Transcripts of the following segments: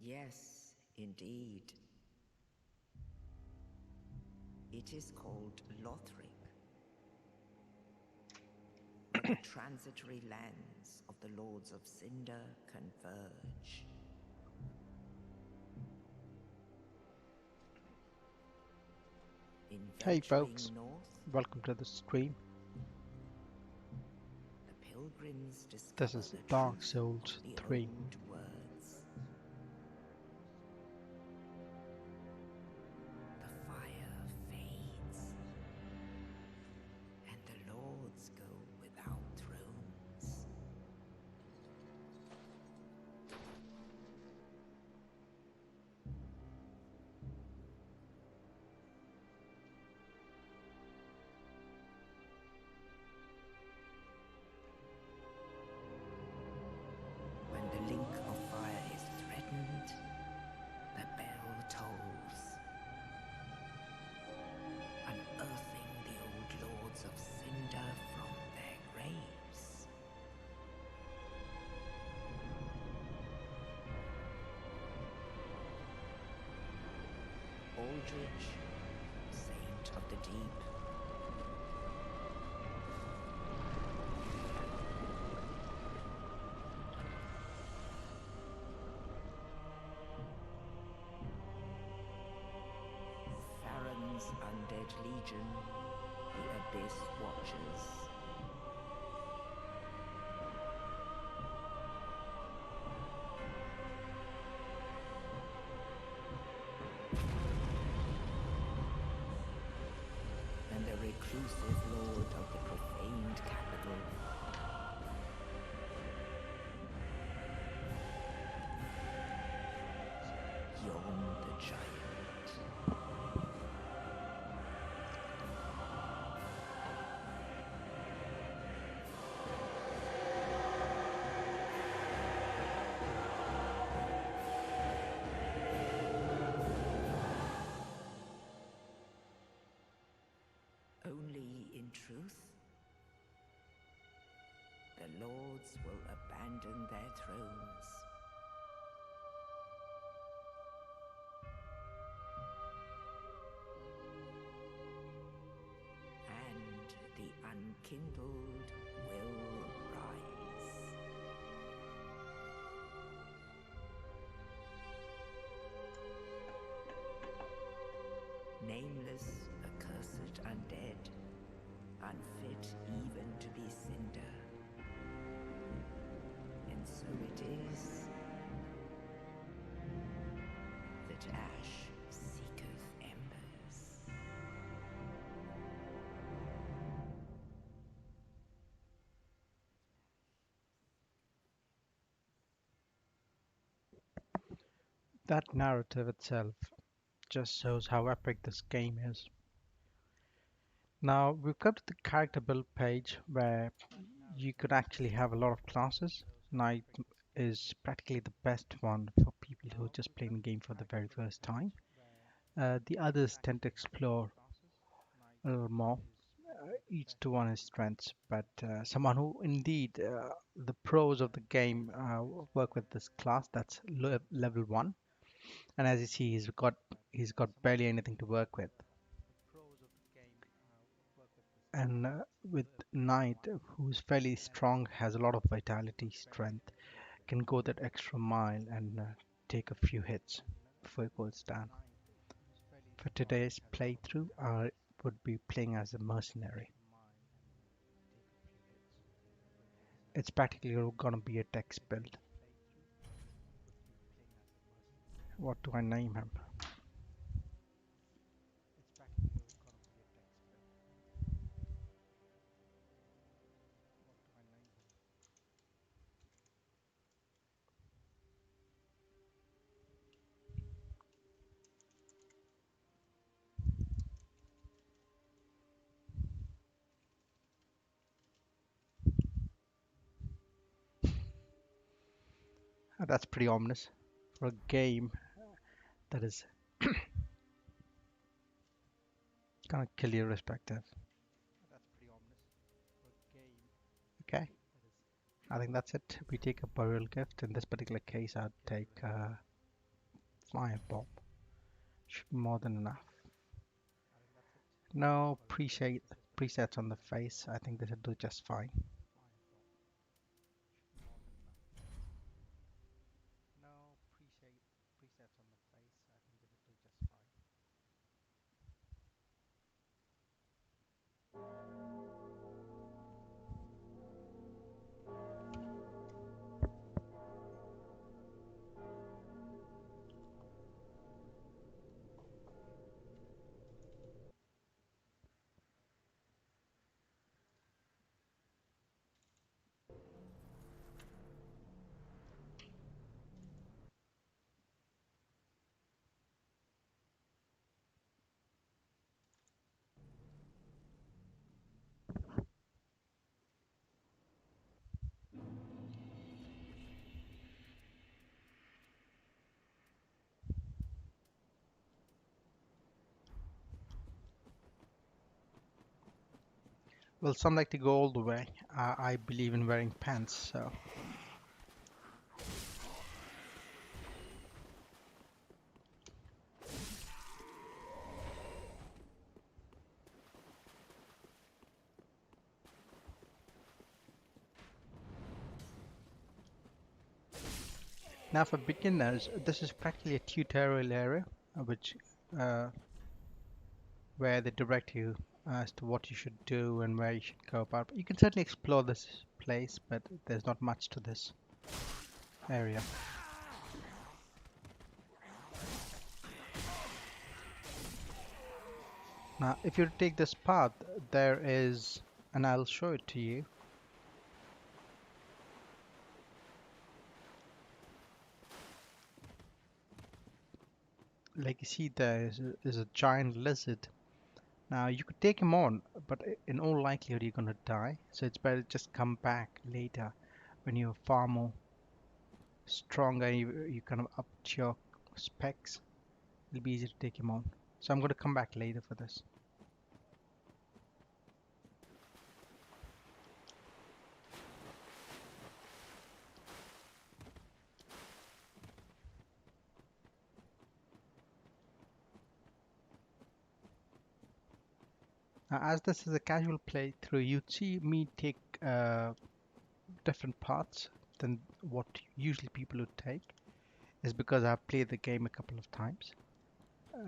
Yes, indeed. It is called Lothric, where the transitory lands of the Lords of Cinder converge. In Hey venturing folks, north, welcome to the stream. the pilgrims This discover is the Dark truth of Souls the 3. old words. The fire fades, and the lords go without thrones. When the link of fire is threatened, the bell tolls, unearthing the old lords of Cinder from their graves. Aldrich, saint of the deep, Farron's undead legion, the Abyss Watchers. And the reclusive lord of the profaned capital. Yon the giant. Only in truth, the lords will abandon their thrones. And the unkindled will rise. Nameless, accursed undead, unfit even to be cinder. And so it is that ash seeketh embers. That narrative itself just shows how epic this game is. Now we've come to the character build page where you could actually have a lot of classes. Knight is practically the best one for people who are just playing the game for the very first time. The others tend to explore a little more, each to one his strengths, but someone who indeed the pros of the game work with this class. That's level 1, and as you see he's got barely anything to work with. And with Knight, who's fairly strong, has a lot of vitality, strength, can go that extra mile and take a few hits before it goes down. For today's playthrough, I would be playing as a mercenary. It's practically gonna be a text build. What do I name him? That's pretty ominous for a game that is gonna kill your perspective. Okay, I think that's it. We take a burial gift. In this particular case, I'd take firebomb. Should be more than enough. No presets on the face. I think this will do just fine. Well, some like to go all the way. I believe in wearing pants, so. Now for beginners, this is practically a tutorial area, which uh, where they direct you as to what you should do and where you should go about. You can certainly explore this place, but there's not much to this area. Now, if you take this path, there is, and I'll show it to you. Like you see, is a giant lizard. Now you could take him on, but in all likelihood you're gonna die. So it's better just come back later when you're far more stronger. You kind of up to your specs. It'll be easy to take him on. So I'm gonna come back later for this. Now, as this is a casual playthrough, you'd see me take different paths than what usually people would take. Is because I've played the game a couple of times.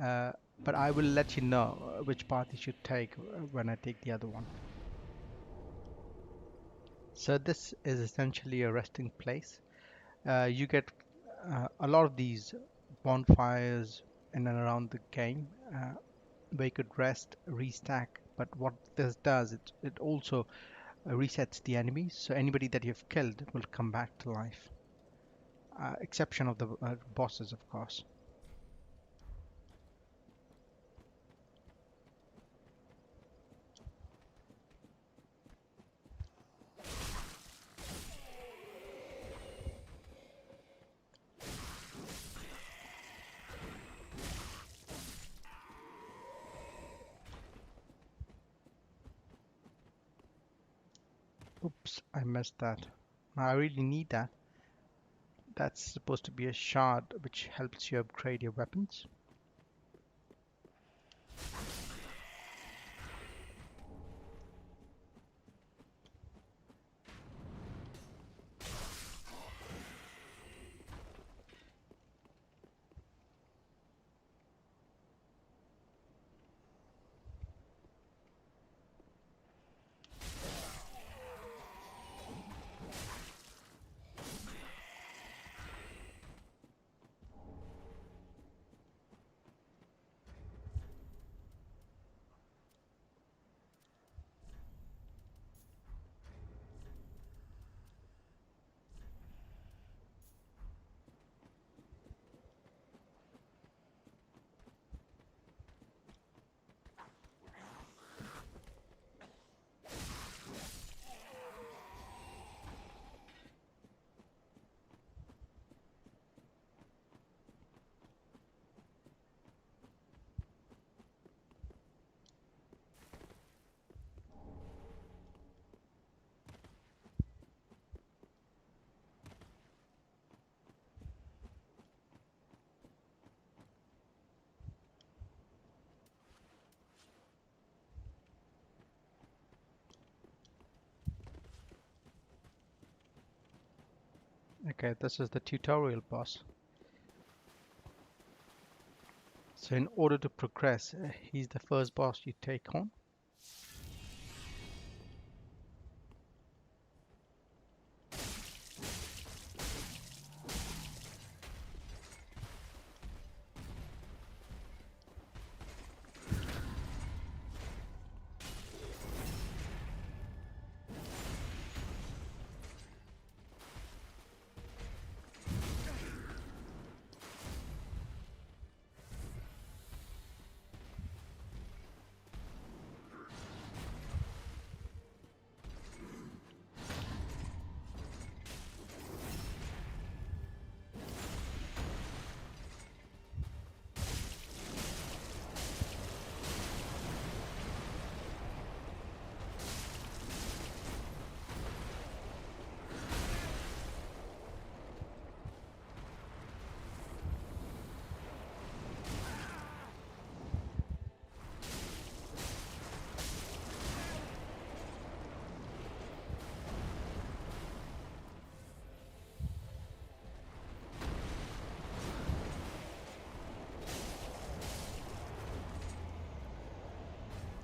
Uh, but I will let you know which path you should take when I take the other one. So this is essentially a resting place. You get a lot of these bonfires in and around the game where you could rest, restack. But what this does, it also resets the enemies. So anybody that you've killed will come back to life. Exception of the bosses, of course. Oops, I missed that. I really need that. That's supposed to be a shard which helps you upgrade your weapons. Okay, this is the tutorial boss. So in order to progress, he's the first boss you take on.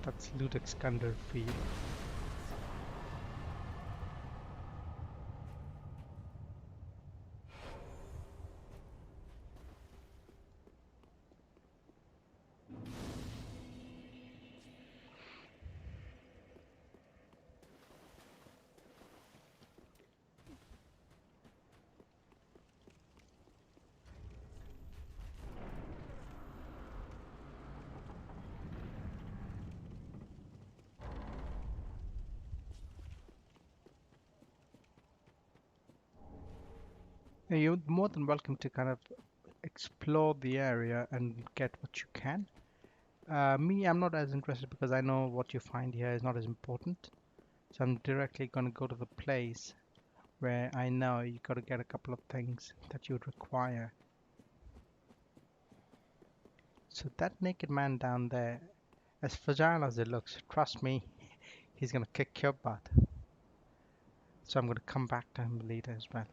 That's Ludwig's Skander field. You're more than welcome to kind of explore the area and get what you can. Me, I'm not as interested because I know what you find here is not as important. So I'm directly going to go to the place where I know you got to get a couple of things that you would require. So that naked man down there, as fragile as it looks, trust me, he's going to kick your butt. So I'm going to come back to him later as well.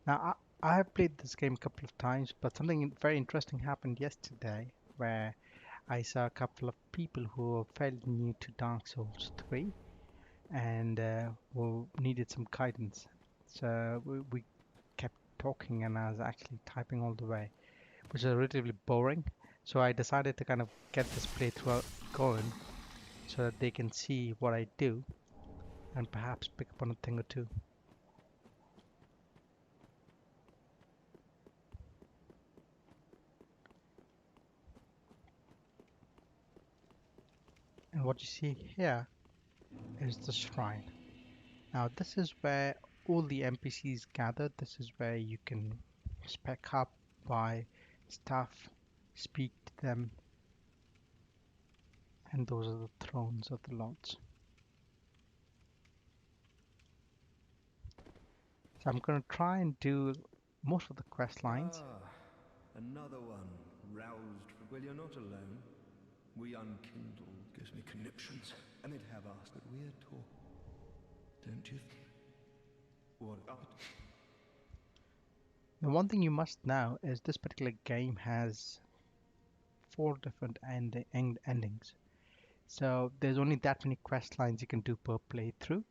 Now, I have played this game a couple of times, but something very interesting happened yesterday where I saw a couple of people who were fairly new to Dark Souls 3 and who needed some guidance. So we kept talking and I was actually typing all the way, which is relatively boring. So I decided to kind of get this playthrough going so that they can see what I do and perhaps pick up on a thing or two. And what you see here is the shrine. Now this is where all the NPCs gather. This is where you can spec up, buy stuff, speak to them, and those are the thrones of the lords. So I'm going to try and do most of the quest lines. Another one roused. Well, you're not alone. We unkindled gives me conniptions, and they'd have asked, but we're taught, don't you think? What? The one thing you must know is this particular game has 4 different endings. So there's only that many quest lines you can do per playthrough.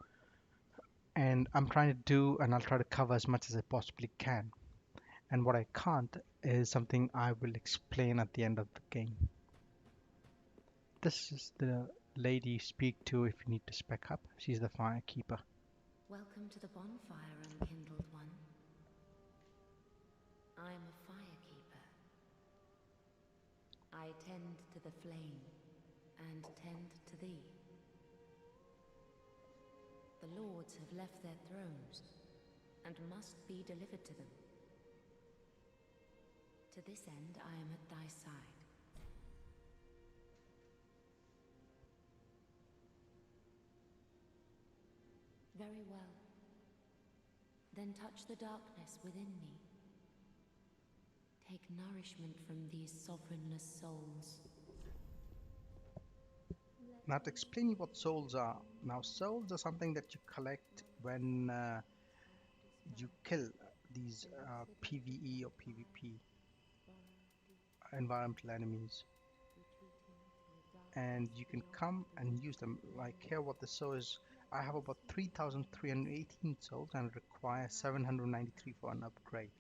And I'm trying to do, and I'll try to cover as much as I possibly can. And what I can't is something I will explain at the end of the game. This is the lady you speak to if you need to spec up. She's the firekeeper. Welcome to the bonfire, unkindled one. I am a firekeeper. I tend to the flame, and tend to thee. The lords have left their thrones, and must be delivered to them. To this end I am at thy side. Very well. Then touch the darkness within me. Take nourishment from these sovereignless souls. Now to explain you what souls are. Now souls are something that you collect when you kill these PvE or PvP environmental enemies, and you can come and use them. Like here what the soul is, I have about 3,318 souls and require 793 for an upgrade.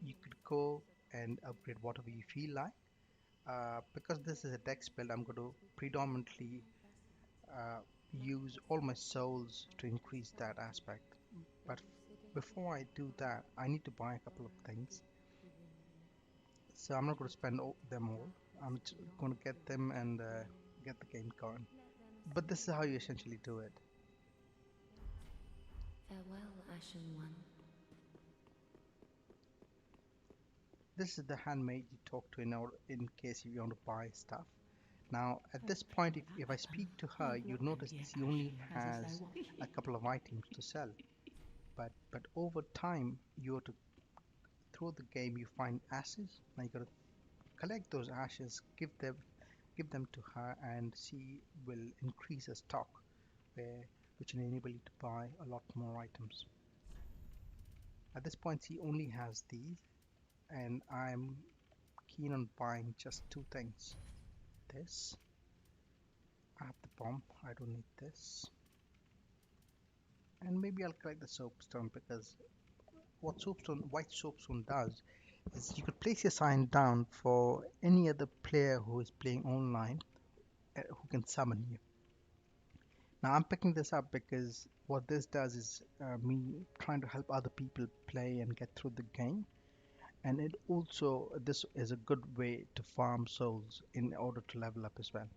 You could go and upgrade whatever you feel like. Because this is a dex build, I'm going to predominantly uh, use all my souls to increase that aspect. But before I do that, I need to buy a couple of things. So I'm not going to spend them all. I'm just going to get them and get the game going. But this is how you essentially do it. Farewell, Ashen One. This is the handmaid you talk to in case you want to buy stuff. Now, at this point, if I speak to her, you notice she only has a couple of items to sell. But over time, you have to through the game you find ashes. Now you got to collect those ashes, give them to her, and she will increase her stock, which will enable you to buy a lot more items. At this point, she only has these, and I'm keen on buying just two things. This, I have the bomb, I don't need this. And maybe I'll collect the soapstone because what white soapstone does is you could place your sign down for any other player who is playing online who can summon you. Now I'm picking this up because what this does is me trying to help other people play and get through the game, and it also this is a good way to farm souls in order to level up as well.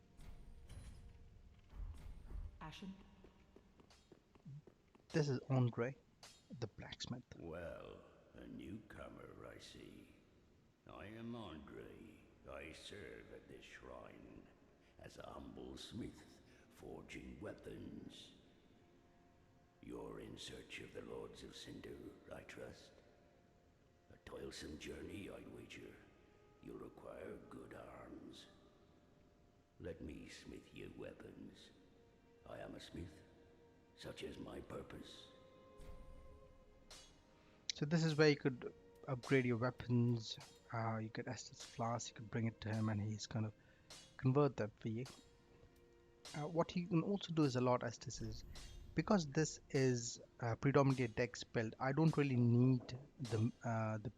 Ashen? This is Andre, the blacksmith. Well, a newcomer, I see. I am Andre. I serve at this shrine as a humble smith, forging weapons. You're in search of the Lords of Cinder, I trust? A toilsome journey, I'd wager. You'll require good arms. Let me smith you weapons. I am a smith. Such is my purpose. So this is where you could upgrade your weapons. You could Estus Flask, you could bring it to him and he's going to convert that for you. What you can also do is a lot Estus. Because this is predominantly a dex build, I don't really need the